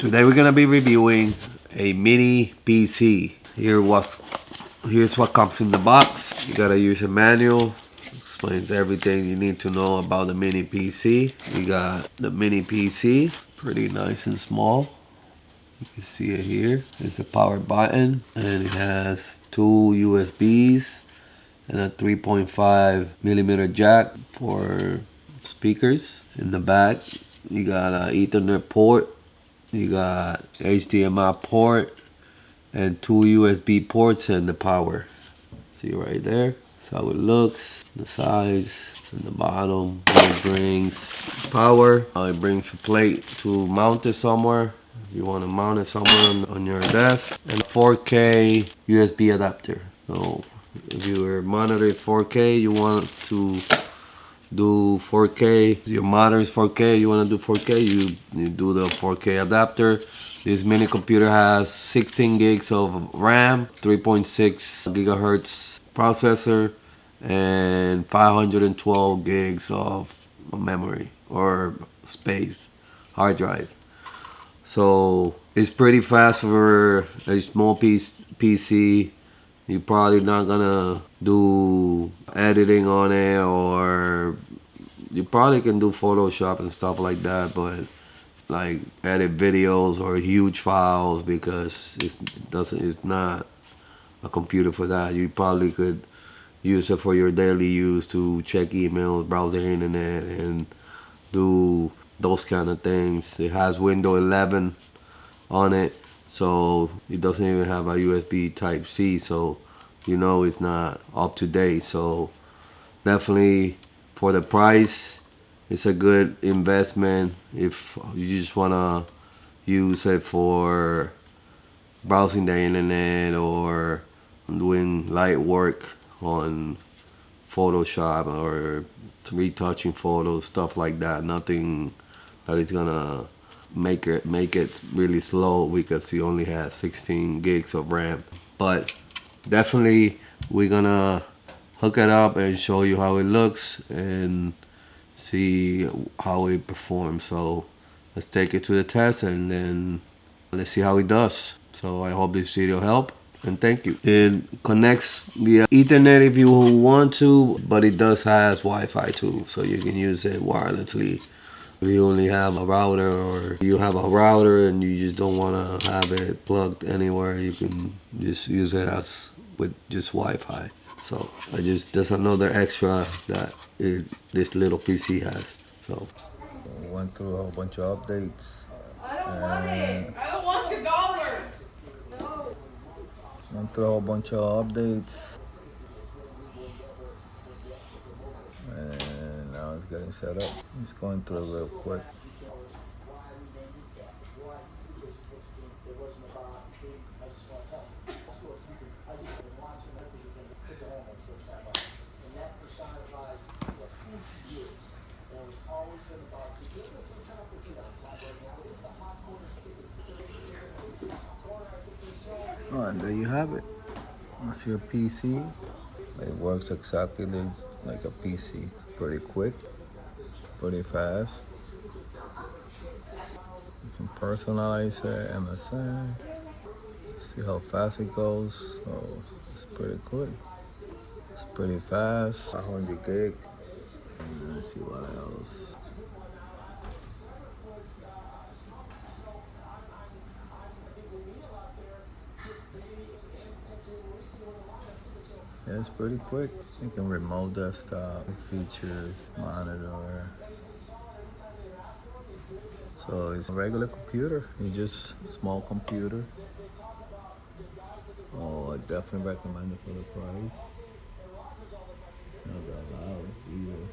Today we're gonna be reviewing a mini PC. Here's what comes in the box. You gotta use a manual. Explains everything you need to know about the mini PC. We got the mini PC, pretty nice and small. You can see it here. It's the power button, and it has two USBs and a 3.5 millimeter jack for speakers. In the back, you got an Ethernet port. You got HDMI port and two USB ports and the power. See right there? That's how it looks. The sides and the bottom. It brings power. It brings a plate to mount it somewhere. If you want to mount it somewhere on your desk. And 4K USB adapter. So if you are monitoring 4K, you want to do 4K, your monitor is 4K, you want to do 4K, you do the 4K adapter. This mini computer has 16 gigs of RAM, 3.6 gigahertz processor, and 512 gigs of memory or space, hard drive. So it's pretty fast for a small PC. You're probably not gonna do editing on it, or you probably can do Photoshop and stuff like that, but like edit videos or huge files, because it's not a computer for that. You probably could use it for your daily use to check emails, browse the internet, and do those kind of things. It has Windows 11 on it, so it doesn't even have a USB type C, so you know it's not up to date. So definitely for the price, it's a good investment if you just want to use it for browsing the internet or doing light work on Photoshop or retouching photos, stuff like that. Nothing that is gonna make it really slow, because you only have 16 gigs of RAM. But definitely we're gonna hook it up and show you how it looks and see how it performs. So let's take it to the test and then let's see how it does. So I hope this video helped, and thank you. It connects via Ethernet if you want to, but it does has Wi-Fi too, so you can use it wirelessly. If you only have a router, or you have a router and you just don't want to have it plugged anywhere, you can just use it as with just Wi-Fi. So that's another extra that this little PC has. So we went through a whole bunch of updates. I don't want it. I don't want your dollars. No. Went through a whole bunch of updates. And now it's getting set up. I'm just going through it real quick. Oh, and there you have it. That's your PC. It works exactly like a PC. It's pretty quick, pretty fast. You can personalize it, MSN. See how fast it goes. So it's pretty quick. It's pretty fast. 100 gig. And let's see what else. Yeah, it's pretty quick. You can remote desktop, features, monitor. So it's a regular computer. It's just a small computer. Oh, I definitely recommend it for the price. It's not that loud either.